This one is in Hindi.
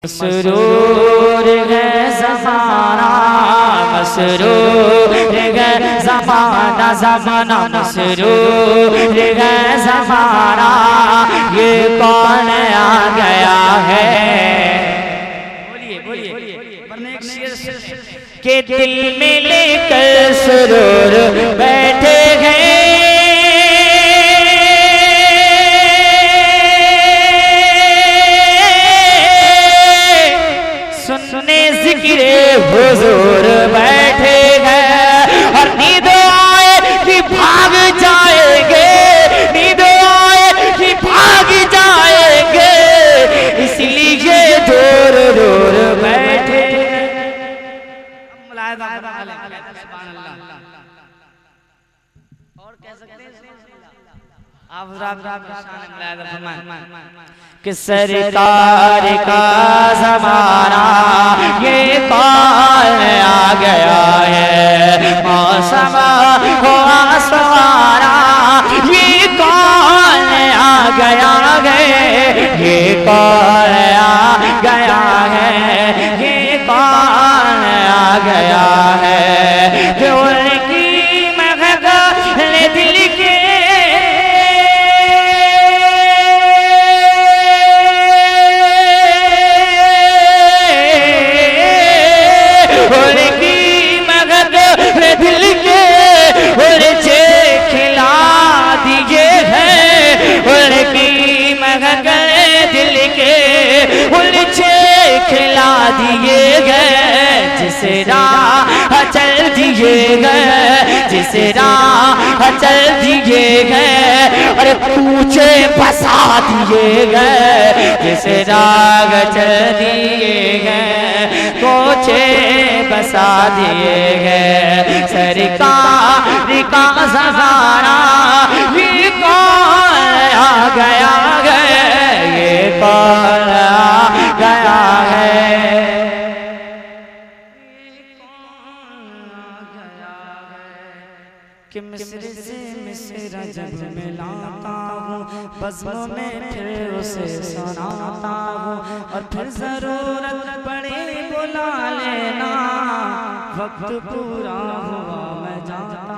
मसरूर है ज़माना, मसरूर है ज़माना, ज़माना मसरूर है ज़माना, ये कौन आ गया है। बोलिए बोलिए के दिल में लेकर सुरूर बैठे हैं, हुजूर बैठे हैं, और नींद आए कि भाग जाएंगे, नींद आए कि भाग जाएंगे, इसलिए दूर दूर बैठे और कह सकते हैं कि सरकार का ज़माना, ये कौन आ गया है। मौसम हुआ सवारा, ये कौन आ गया है, ये कौन आ गया है, ये कौन आ गया है। जो उनकी महक दिल के खिला दिए गए, जिस राह चल दिए गए, जिस राह चल दिए गए, अरे पूछे बसा दिए गए, जिस राह चल दिए गए, पूछे बसा दिए गए। सरकार का ज़माना, ये कौन आ गया है, ये कौन आ गया है, कि मिस्र से मिस्र जब मिलाता हूँ, बज़्म में फिर उसे सुनाता हूँ, और फिर ज़रूरत पड़े बुला लेना, वक्त पूरा हुआ मैं जाता